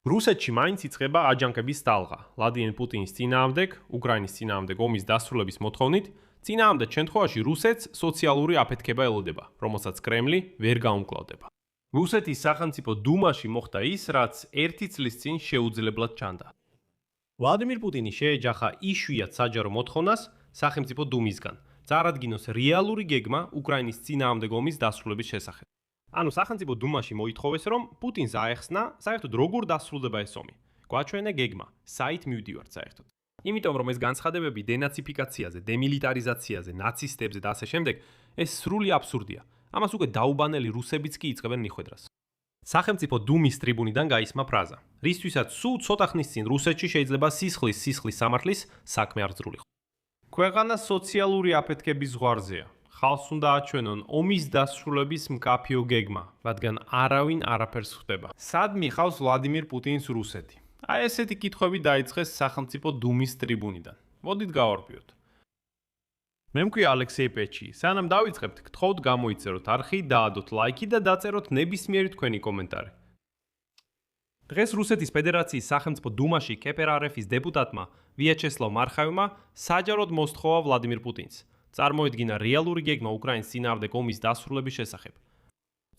რუსეთში მაინც იწყება აჯანყების ტალღა. ვლადიმერ პუტინის წინააღმდეგ, უკრაინის წინააღმდეგ ომის დასრულების მოთხოვნით, წინააღმდეგ შემთხვევაში რუსეთს სოციალური აფეთქება ელოდება, რომელსაც კრემლი ვერ გაუმკლავდება. რუსეთის სახელმწიფო დუმაში მოხდა ის, რაც 1 წლის წინ შეუძლებლად ჩანდა. ვლადიმერ პუტინი შეეჯახა იშვიათ საჯარო მოთხოვნას სახელმწიფო დუმისგან, წარადგინოს რეალური გეგმა უკრაინის წინააღმდეგ ომის დასრულების შესახებ. ანუ სახელმწიფო დუმაში მოითხოვეს, რომ პუტინს აეხსნა, საერთოდ როგორ დასრულდება ეს ომი. გვაჩვენა გეგმა, საით მივდივართ საერთოდ. იმიტომ რომ ეს განცხადებები დენაციფიკაციაზე, დემილიტარიზაციაზე, ნაცისტებზე და ასე შემდეგ, ეს სრული აბსურდია. ამას უკვე დაუბანელი რუსებიც კი იწყებენ მიხვედრას. სახელმწიფო დუმის ტრიბუნიდან გაისმა ფრაზა, რისთვისაც სულ ცოტა ხნის წინ რუსეთში შეიძლება სისხლის სამართლის საქმე არ ძრულიყო. ქვეყანა სოციალური აფეთქების ზღვარზეა. ხალხს უნდა აჩვენონ ომის დასრულების მკაფიო გეგმა, რადგან არავინ არაფერს ხვდება. სად მიყავს ვლადიმერ პუტინს რუსეთი? აი ესეთი კითხვები დაიწყეს სახელმწიფო დუმის ტრიბუნიდან. მოდით გავარკვიოთ. მე მქვია ალექსეი პეჩი. სანამ დავიწყებთ, გთხოვთ გამოიწეროთ არხი, დაადოთ ლაიქი და დაწეროთ ნებისმიერი თქვენი კომენტარი. დღეს რუსეთის ფედერაციის სახელმწიფო დუმაში KPRF-ის დეპუტატმა ვიაჩესლავ მარხაევმა საჯაროდ მოსთხოვა ვლადიმერ პუტინს. წარმოედგინა რეალური გეგმა უკრაინის წინააღმდეგ ომის დასრულების შესახებ.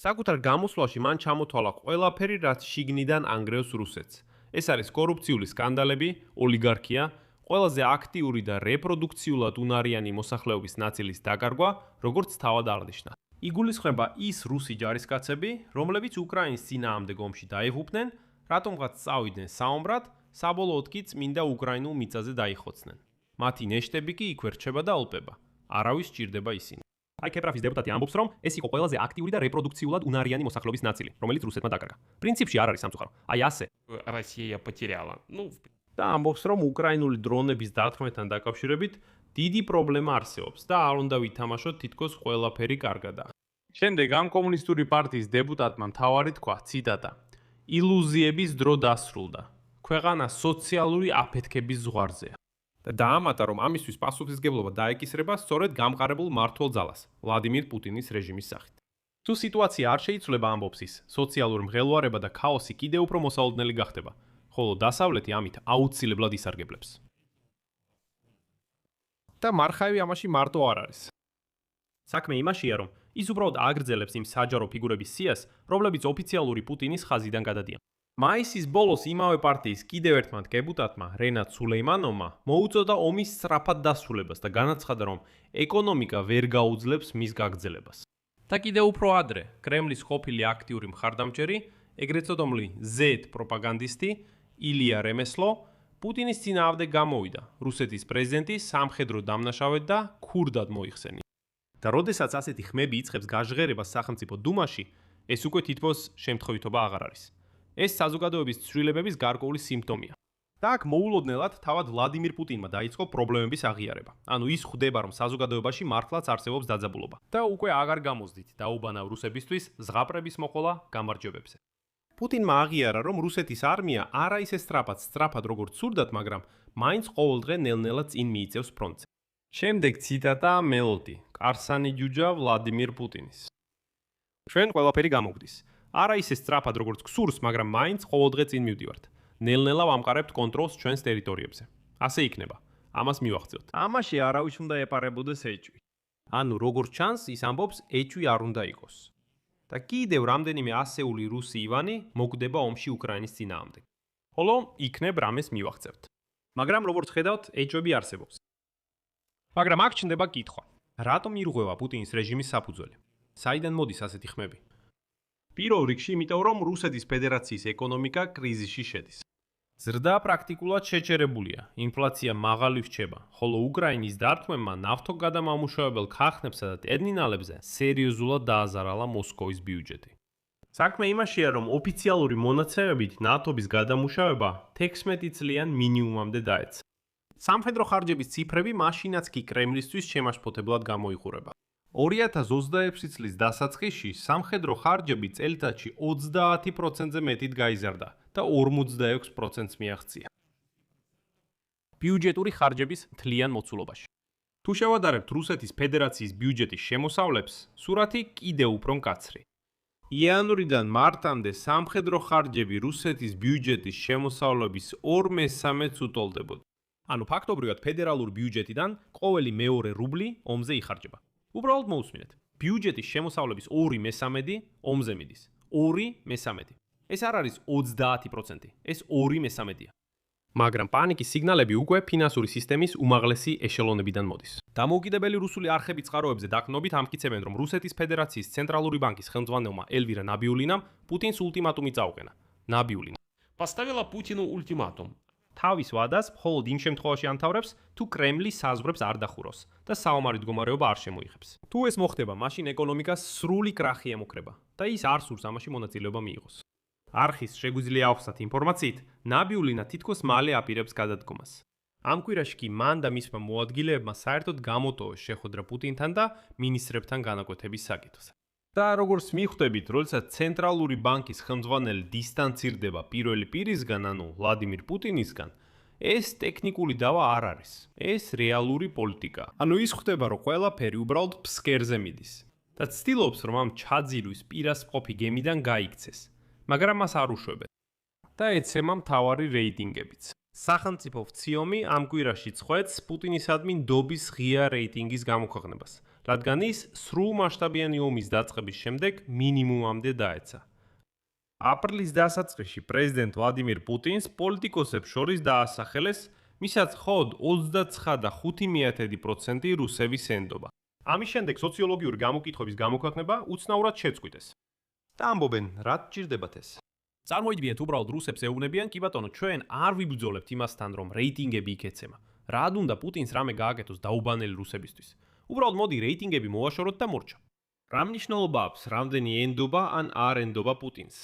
საკუთარ გამოსვლაში მან ჩამოთვალა ყველაფერი, რაც შიგნიდან ანგრევს რუსეთს. ეს არის კორუფციული სკანდალები, ოლიგარქია, ყველაზე აქტიური და რეპროდუქციულად უნარიანი მოსახლეობის ნაწილის დაკარგვა, როგორც თავად აღნიშნა. იგულისხმება ის რუსი ჯარისკაცები, რომლებიც უკრაინის წინააღმდეგ ომში დაიღუპნენ, რატომღაც წავიდნენ საომრად, საბოლოოდ კი წმინდა უკრაინულ მიწაზე დაიხოცნენ. მათი ნეშტები კი იქვე რჩება და ოლპება. არავის სჭირდება ისინი. აი KPRF-ის დეპუტატი ამბობს, რომ ეს იყო ყველაზე აქტიური და რეპროდუქციულად უნარიანი მოსახლეობის ნაწილი, რომელიც რუსეთმა დაკარგა. პრინციპში არ არის სამწუხარო. აი ასე. Россия потеряла. და ამბობს, რომ უკრაინული დრონების დათმობასთან დაკავშირებით დიდი პრობლემა არსებობს და არ უნდა ვითამაშოთ თითქოს ყველაფერი კარგადაა. შემდეგ ამ კომუნისტური პარტიის დეპუტატმა მთავარი თქვა, ციტატა: ილუზიების დრო დასრულდა. ქვეყანა სოციალური აფეთქების ზღვარზეა. და დაამატა, რომ ამისთვის პასუხისმგებლობა დაეკისრება სწორედ გამყარებულ მმართველ ძალას, ვლადიმერ პუტინის რეჟიმის სახით. თუ სიტუაცია არ შეიცვლება, ამბობს ის, სოციალური მღელვარება და ქაოსი კიდევ უფრო მოსაოდნელი გახდება, ხოლო დასავლეთი ამით აუცილებლად ისარგებლებს. და მარხაევი ამაში მარტო არ არის. საქმე იმაშია, რომ ის უბრალოდ აგრძელებს იმ საჯარო ფიგურების სიას, რომლებიც ოფიციალური პუტინის ხაზიდან გადადიან. მაისის ბოლოს იმავე პარტიის კიდევ ერთმა დეპუტატმა, რენატ სულეიმანოვმა, მოუწოდა ომის სწრაფად დასრულებას და განაცხადა, რომ ეკონომიკა ვერ გაუძლებს მის გაგრძელებას. და კიდევ უფრო ადრე, კრემლის ყოფილი აქტიური მხარდამჭერი, ეგრეთ წოდებული Z პროპაგანდისტი ილია რემესლო, პუტინის წინააღმდეგ გამოვიდა, რუსეთის პრეზიდენტის სამხედრო დამნაშავედ და ქურდად მოიხსენია. და როდესაც ასეთი ხმები იწყებს გაჟღერებას სახელმწიფო დუმაში, ეს უკვე თითქოს შემთხვევითობა აღარ არის. ეს საზოგადოების ცვლილებების გარკვეული სიმპტომია. და აქ მოულოდნელად თავად ვლადიმერ პუტინმა დაიწყო პრობლემების აღიარება. ანუ ის ხვდება, რომ საზოგადოებაში მართლაც არსებობს დაძაბულობა. და უკვე აღარ გამოსდით დაუბანა რუსებისთვის ზღაპრების მოყოლა გამარჯვებებზე. პუტინმა აღიარა, რომ რუსეთის არმია არა ისე სწრაფად როგორც სურდათ, მაგრამ მაინც ყოველდღე ნელ-ნელა წინ მიიწევს ფრონტზე. შემდეგ ციტატა მელოდი, კარსანი ჯუჯა ვლადიმერ პუტინის. ჩვენ ყველაფერი გამოვდის. არა ისე სწრაფად როგორც გსურს, მაგრამ მაინც ყოველდღე წინ მივდივართ. ნელ-ნელა ვამყარებთ კონტროლს ჩვენს ტერიტორიებზე. ასე იქნება. ამას მივახცევთ. ამაში არავის უნდა ეპარებოდეს ეჭვი. ანუ როგორც ჩანს, ის ამბობს, ეჭვი არ უნდა იყოს. და კიდევ რამდენიმე ასეული რუსი ივანი მოკვდება ომში უკრაინის წინააღმდეგ. ხოლო იქნებ რამეს მივახცევთ. მაგრამ როგორც ხედავთ, ეჭვები არსებობს. მაგრამ აქ ჩნდება კითხვა. რატომ ირღვევა პუტინის რეჟიმის საფუძველი? საიდან მოდის ასეთი ხმები? პირველ რიგში, იმიტომ რომ რუსეთის ფედერაციის ეკონომიკა კრიზისში შედის. ზრდა პრაქტიკულად შეჩერებულია, ინფლაცია მაღალი რჩება, ხოლო უკრაინის დართმევმა ნავთობგადამამუშავებელ ქარხნებსა და ტერმინალებზე სერიოზულად დააზარალა მოსკოვის ბიუჯეტი. საქმე იმაშია, რომ ოფიციალური მონაცემებით ნავთობის გადამუშავება 16 წლიან მინიმუმამდე დაეცა. სამხედრო ხარჯების ციფრები მაშინაც კი კრემლისთვის შემაშფოთებლად გამოიყურება. 2026 წლის დასაწყისში სამხედრო ხარჯები წელიწადში 30%-ზე მეტით გაიზარდა და 46%-ს მიაღწია. ბიუჯეტური ხარჯების მთლიან მოცულობაში. თუ შევადარებთ რუსეთის ფედერაციის ბიუჯეტის შემოსავლებს, სურათი კიდევ უფრო მკაცრი. იანვრიდან მარტამდე სამხედრო ხარჯები რუსეთის ბიუჯეტის შემოსავლების 2/3-ს უტოლდებოდა. ანუ ფაქტობრივად ფედერალური ბიუჯეტიდან ყოველი მეორე რუბლი ომზე იხარჯება. უბრალოდ მოусმინეთ. ბიუჯეტის შემოსავლების 2/3 ომზე მიდის. 2/3. ეს არ არის 30%, ეს 2/3-ია. მაგრამ პანიკის სიგნალები უკვე ფინანსური სისტემის უმაღლესი ეშელონებიდან მოდის. დამოუკიდებელი რუსული არხები წყაროებზე დაკნობით ამტკიცებენ, რომ რუსეთის ფედერაციის ცენტრალური ბანკის ხელმძღვანელმა ელვირა ნაბიულინამ პუტინს ულტიმატუმი წაუყენა. ნაბიულინა Поставила Путину ультиматум. თავის ვადას მხოლოდ იმ შემთხვევაში ანთავრებს, თუ კრემლი საზღვრებს არ დახუროს და საომარი მდგომარეობა არ შემოიღებს. თუ ეს მოხდება, მაშინ ეკონომიკას სრული კრახი ემუქრება და ის არ სურს ამაში მონაწილეობა მიიღოს. არხის შეგვიძლია ავხსნათ ინფორმაციით, ნაბიულინა თითქოს მალე აპირებს გადადგომას. ამ კვირაში კი მან და მისმა მოადგილეებმა საერთოდ გამოტოვეს შეხვედრა პუტინთან და მინისტრებთან განაკვეთების საკითხზე. და როგორც მიხვდებით, როდესაც ცენტრალური ბანკის ხელმძღვანელი დისტანცირდება პირველი პირისგან, ანუ ვლადიმირ პუტინისგან, ეს ტექნიკური დავა არ არის. ეს რეალური პოლიტიკა. ანუ ის ხვდება, რომ ყველაფერი უბრალოდ ფსკერზე მიდის და ცდილობს, რომ ამ ჩაძირვის პირასპყოფი გემიდან გაიქცეს. მაგრამ მას არ უშვებენ და ეცემა მთავარი რეიტინგებიც. სახელმწიფო ვციომი ამ კვირაში წყვეტს პუტინისადმი ნდობის ღია რეიტინგის გამოქვეყნებას, რადგან ის სრულმასშტაბიანი ომის დაწყების შემდეგ მინიმუმამდე დაეცა. აპრილის დასაწყისში პრეზიდენტ ვლადიმირ პუტინს პოლიტიკოსებს შორის დაასახელეს, მისაც ხოდ 29.5% რუსების ენდობა. ამის შემდეგ სოციოლოგიური გამოკითხვების გამოქვეყნება უცნაურად შეწყვიტეს. და ამბობენ, რა გჭირდებათ ეს? წარმოიდგინეთ, უბრალოდ რუსებს ეუბნებიან, კი ბატონო, ჩვენ არ ვიბრძოლებთ იმასთან, რომ რეიტინგები იქეცემა. რად უნდა პუტინს რამე გააკეთოს დაუბანელი რუსებისთვის? უბრალოდ მოდი რეიტინგები მოვაშოროთ და მორჩა. რა მნიშვნელობა აქვს, რამდენი ენდობა ან არ ენდობა პუტინს?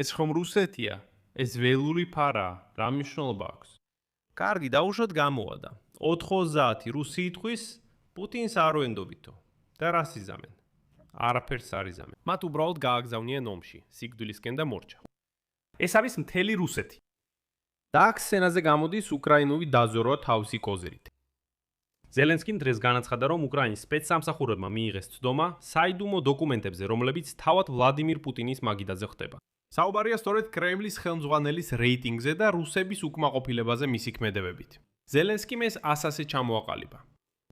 ეს ხომ რუსეთია? ეს ველური ფარაა, რა მნიშვნელობა აქვს? კარგი, დაუშვათ გამოადა. 90 რუსი იტყვის, პუტინს არ უენდობითო. და რას იზამენ? არაფერს არ იზამენ. მათ უბრალოდ გააგზავნიან ომში, სიკვდილისკენ და მორჩა. ეს არის მთელი რუსეთი. და აქ სცენაზე გამოდის უკრაინული დაზორვა თავისი კოზირით. ზელენსკიმ დღეს განაცხადა, რომ უკრაინის სპეცსამსახურებმა მიიღეს ცდომა საიდუმლო დოკუმენტებზე, რომლებიც თავად ვლადიმირ პუტინის მაგიდაზე ხდება. საუბარია სწორედ კრემლის ხელმძღვანელის რეიტინგზე და რუსების უკმაყოფილებაზე მისი ქმედებებით. ზელენსკიმ ეს ასასე ჩამოაყალიბა.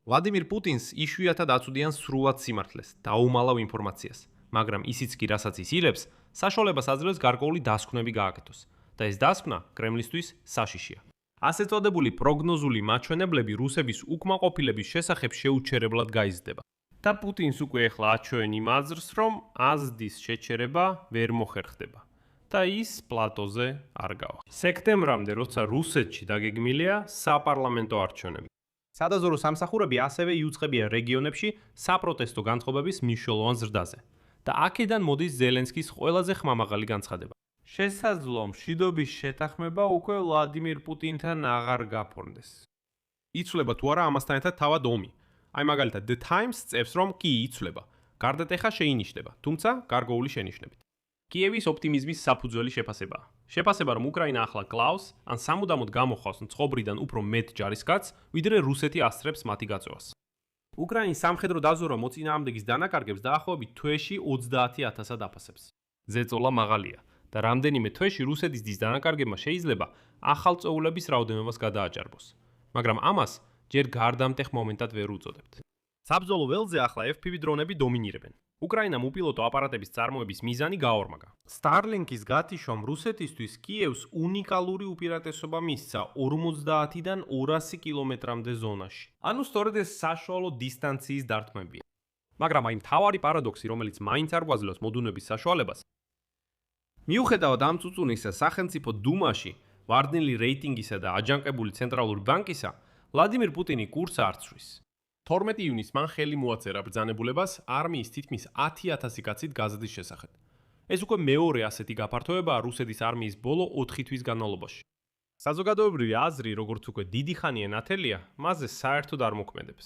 ვლადიმირ პუტინს იშვიათად აწვდიან სრულად სიმართლეს, დაუმალავ ინფორმაციას, მაგრამ ისიც კი რასაც ის ილებს, საშუალებას აძლევს გარკვეული დასკვნები გააკეთოს და ეს დასკვნა კრემლისთვის საშიშია. ასე წოდებული პროგნოზული მაჩვენებლები რუსების უკმაყოფილების შესახებ შეუჩერებლად გაიზრდება. და პუტინს უკვე ეხლა აჩვენ იმ აზრს, რომ აზდის შეჩერება ვერ მოხერხდება და ის პლატოზე არ გავა. სექტემბრამდე, როცა რუსეთში დაგეგმილია საპარლამენტო არჩევნები. სადაზორო სამსახურები ასევე იუწყებიან რეგიონებში საპროტესტო განწყობების მნიშვნელოვან ზრდაზე. და აქედან მოდის ზელენსკის ყველაზე ხმამაღალი განცხადება. შესაძლოა მშვიდობის შეთანხმება უკვე ვლადიმირ პუტინთან აღარ გაფორმდეს. იცვლება თუ არა ამასთან ერთად თავად ომი. აი მაგალითად The Times წერს, რომ კი იცვლება. გარდატეხა შეინიშნება, თუმცა გარკვეული შენიშვნებით. კიევის ოპტიმიზმის საფუძველი შეფასებაა. შეფასება, რომ უკრაინა ახლა კლავს, ან სამუდამოდ გამოხავს მწყობრიდან უფრო მეტ ჯარისკაცს, ვიდრე რუსეთი ასწრებს მათი გაწევას. უკრაინის სამხედრო დაზორვა მოწინააღმდეგის დანაკარგებს დაახლოებით თვეში 30,000-ად აფასებს. ზეწოლა მაღალია და რამდენიმე თვეში რუსეთის დის დანაკარგებმა შეიძლება ახალ წოულების რაოდენობას გადააჭარბოს. მაგრამ ამას ჯერ გარდამტეხ მომენტად ვერ უწოდებთ. საბრძოლო ველზე ახლა FPV დრონები დომინირებენ. უკრაინამ უპილოტო აპარატების წარმოების მიზანი გაორმაგა. Starlink-ის გათიშვამ რუსეთისთვის კიევს უნიკალური უპირატესობა მისცა 50-დან 200 კილომეტრამდე ზონაში. ანუ სწორედ ეს საშუალო დისტანციის დარტყმებია. მაგრამ აი მთავარი პარადოქსი, რომელიც მაინც არ გვაძლევს მოდუნების საშუალებას, მიუხედავად ამ წუწუნისა, სახელმწიფო დუმაში ვარდნილი რეიტინგისა და აჯანყებული ცენტრალური ბანკისა, ვლადიმირ პუტინი კურსს არ ცვლის. 12 ივნისს მან ხელი მოაწერა ბრძანებულებას არმიის თითქმის 10,000 კაცით გაზრდის შესახებ. ეს უკვე მეორე ასეთი გაფართოებაა რუსეთის არმიის ბოლო 4 თვის განმავლობაში. საზოგადოებრივი აზრი, როგორც უკვე დიდი ხანია ნათელია, მასზე საერთოდ არ მოქმედებს.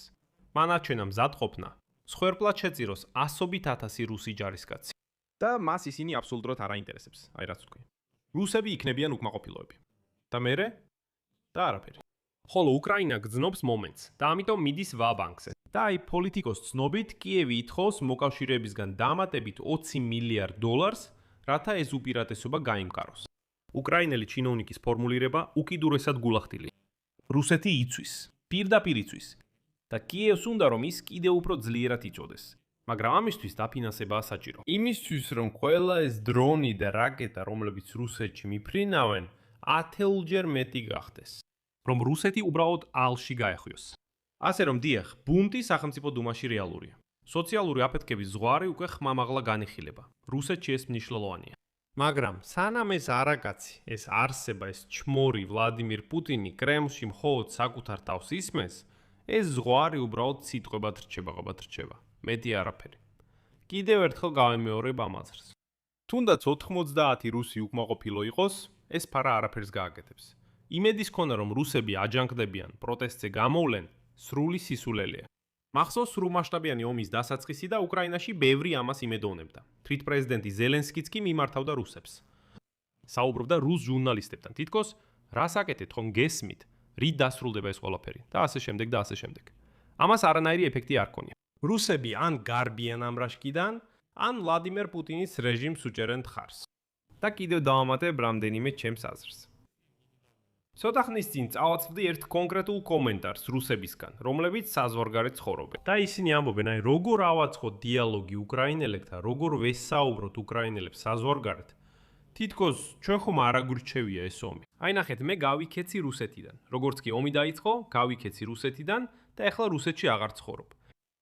მან აჩვენა მზადყოფნა, სხვერპლად შეწიროს ასობით ათასი რუსი ჯარისკაცი. და მას ისინი აბსოლუტურად არ აინტერესებს, აი რაც ვთქვი. რუსები იქნებიან უკმაყოფილოები. და მერე? და არაფერი. ხოლო უკრაინა გრძნობს მომენტს და ამიტომ მიდის ვა-ბანკზე. და აი პოლიტიკოს ცნობით კიევი ითხოვს მოკავშირეებისგან დამატებით $20 მილიარდ, რათა ეს უპირატესობა გაიმყაროს. უკრაინელი ჩინოვნიკის ფორმულირება უკიდურესად გულახდილი. რუსეთი იცვის, პირდაპირ იცვის და კიევს უნდა რომ ის კიდევ უფრო ძლიერად იწოდეს. მაგრამ ამისთვის დაფინანსებაა საჭირო. იმისთვის რომ ყველა ეს დრონი და რაკეტა, რომლებიც რუსეთში მიფრინავენ, 10-ჯერ მეტი გახდეს. რომ რუსეთი უბრალოდ ალში გაეხვიოს. ასე რომ დიახ, ბუნტი სახელმწიფო დუმაში რეალურია. სოციალური აფეთქების ზღვარი უკვე ხმამაღლა განიხილება. რუსეთში ეს მნიშვნელოვანია. მაგრამ სანამ ეს არაკაცი, ეს არსება, ეს ჩმორი ვლადიმირ პუტინი კრემლში მხოლოდ საკუთარ თავს ისმენს, ეს ზღვარი უბრალოდ სიტყვებად რჩება. მეტი არაფერი. კიდევ ერთხელ გავემეორებ ამ აზრს. თუნდაც 90 რუსი უკმაყოფილო იყოს, ეს ფარა არაფერს გააკეთებს. იმედის ქონა რომ რუსები აჯანყდებიან, პროტესტზე გამოვლენ, სრული სისულელეა. მახსოვს სრულმასშტაბიანი ომის დასაწყისი და უკრაინაში ბევრი ამას იმედოვნებდა. თვითპრეზიდენტი ზელენსკიც კი მიმართავდა რუსებს. საუბრობდა რუს ჟურნალისტებთან, თითქოს რას აკეთეთ ხომ გესმით, რით დასრულდება ეს ყველაფერი და ასე შემდეგ. ამას არანაირი ეფექტი არ ჰქონია. რუსები ან გარბიან ამ რაშკიდან, ან ვლადიმერ პუტინის რეჟიმს უჭერენ თხარს. და კიდევ დავამატებ რამდენიმე ჩემს აზრს. ცოტა ხნის წინ წავაწყდი ერთ კონკრეტულ კომენტარს რუსებისგან, რომლებიც საზღვარგარეთ ცხოვრობენ. და ისინი ამბობენ, აი როგორ ავაწყოთ დიალოგი უკრაინელებთან, როგორ ვესაუბროთ უკრაინელებს საზღვარგარეთ. თითქოს ჩვენ ხომ არ აგვირჩევია ეს ომი. აი ნახეთ, მე გავიქეცი რუსეთიდან. როგორც კი ომი დაიწყო, გავიქეცი რუსეთიდან და ეხლა რუსეთში აღარ ცხოვრობ.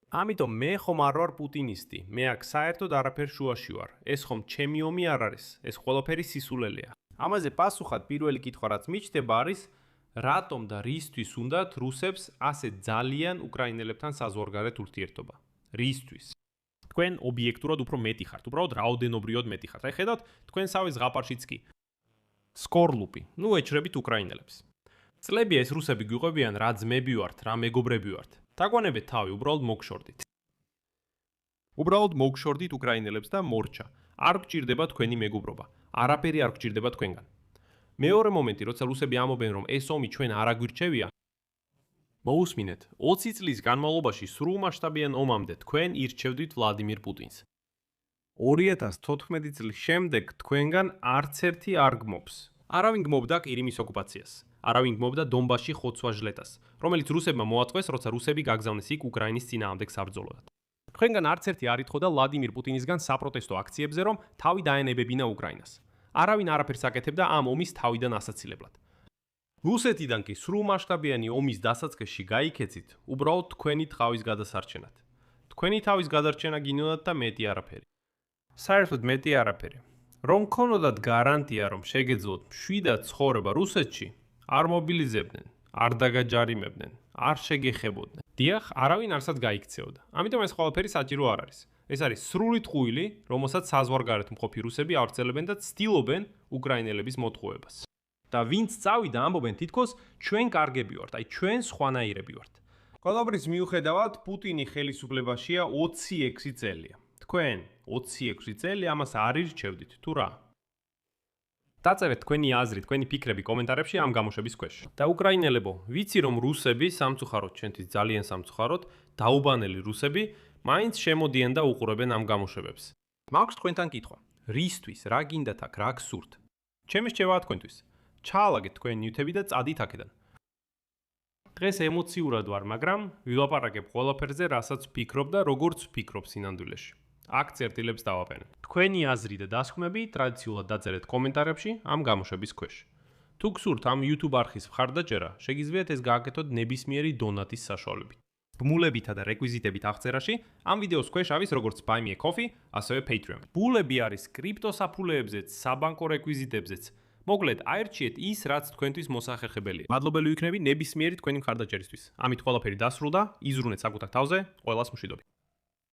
ამიტომ მე ხომ არ ვარ პუტინისტი, მე აქ საერთოდ არაფერ შუაში ვარ. ეს ხომ ჩემი ომი არ არის, ეს ყველაფერი სისულელეა. ამაზე პასუხად პირველი კითხვა რაც მიჩნდება არის, რატომ და რისთვის უნდათ რუსებს ასე ძალიან უკრაინელებთან საზღვარგარეთ ურთიერთობა? რისთვის? თქვენ ობიექტურად უფრო მეტი ხართ, უბრალოდ რაოდენობრივად მეტი ხართ. აი ხედავთ, თქვენსავე ზღაპარშიც კი. სკორლუპი, ეჩრებით უკრაინელებს. წლებია ეს რუსები გვიყვებიან, რა ძმები ვართ, რა მეგობრები ვართ. დაგვანებეთ თავი, უბრალოდ მოგშორდით. უბრალოდ მოგშორდით უკრაინელებს და მორჩა. არ გჭირდება თქვენი მეგობრობა. არაფერი არ გჭირდება თქვენგან. მეორე მომენტი, როცა რუსები ამობენ, რომ ეს ომი ჩვენ არ აგვირჩევია, მოусმინეთ, 20 წლის განმავლობაში სრულმასშტაბიან ომამდე თქვენ ირჩევდით ვლადიმირ პუტინს. 2014 წლის შემდეგ თქვენგან არც ერთი არ გმობს. არავინ გმობდა ყირიმის ოკუპაციას. არავინ გმობდა დონბასში ხოცვა-ჟლეტას, რომელიც რუსებმა მოაწყვეს, როცა რუსები გაგზავნეს იქ უკრაინის წინააღმდეგ საბრძოლოდ. თქვენგან არც ერთი არ ითხოვდა ვლადიმირ პუტინისგან საპროტესტო აქციებზე, რომ თავი დაენებებინა უკრაინას. არავინ არაფერს აკეთებდა ამ ომის თავიდან ასაცილებლად. რუსეთიდან კი სრულმასშტაბიანი ომის დასაწყისში გაიქეცით, უბრალოდ თქვენი თავის გადასარჩენად. თქვენი თავის გადარჩენა გინდათ და მეტი არაფერი. საერთოდ მეტი არაფერი. რომ გქონოდათ გარანტია, რომ შეგეძლოთ მშვიდად ცხოვრება რუსეთში, არ მობილიზებდნენ, არ დაგაჯარიმებდნენ, არ შეგეხებოდნენ. დიახ, არავინ არსად გაიქცეოდა. ამიტომ ეს ყველაფერი საჭირო არ არის. ეს არის სრული ტყუილი, რომელსაც საზღვარგარეთ მყოფი რუსები ავრცელებენ და ცდილობენ უკრაინელების მოტყუებას. და ვინც წავიდა, ამბობენ თითქოს ჩვენ კარგები ვართ, აი ჩვენ სხვანაირები ვართ. ყველაფრის მიუხედავად, პუტინი ხელისუფლებაშია 26 წელია. თქვენ 26 წელი ამას არ ირჩევდით, თუ რა? დაწერეთ თქვენი აზრი, თქვენი ფიქრები კომენტარებში ამ გამოშვების ქვეშ. და უკრაინელებო, ვიცი რომ რუსები სამწუხაროდ, ჩვენთვის ძალიან სამწუხაროდ, დაუბანელი რუსები, მაინც შემოდიან და უყურებენ ამ გამოშვებებს. მაქვს თქვენთან კითხვა. რისთვის, რა გინდათ აქ, რა გსურთ? ჩემი რჩევაა თქვენთვის. ჩაალაგეთ თქვენი ნივთები და წადით აქედან. დღეს ემოციურად ვარ, მაგრამ ვილაპარაკებ ყველაფერზე, რასაც ვფიქრობ და როგორც ვფიქრობ სინამდვილეში. აქ წერტილებს დავაყენებ. თქვენი აზრი და დასკვნები ტრადიციულად დაწერეთ კომენტარებში ამ გამოშვების ქვეშ. თუ გსურთ ამ YouTube არხის მხარდაჭერა, შეგიძლიათ ეს გააკეთოთ ნებისმიერი დონატის საშუალებით. ბმულებითა და რეკვიზიტებით აღწერაში ამ ვიდეოს ქვეშ არის როგორც Buy Me a Coffee, ასევე Patreon. ბულები არის კრიპტოსაფულეებზეც, საბანკო რეკვიზიტებზეც. მოკლედ, აირჩიეთ ის, რაც თქვენთვის მოსახერხებელია. მადლობელი ვიქნები ნებისმიერი თქვენი მხარდაჭერისთვის. ამით ყველაფერი დასრულდა, იზრუნეთ საკუთარ თავზე, ყველას მშვიდობი.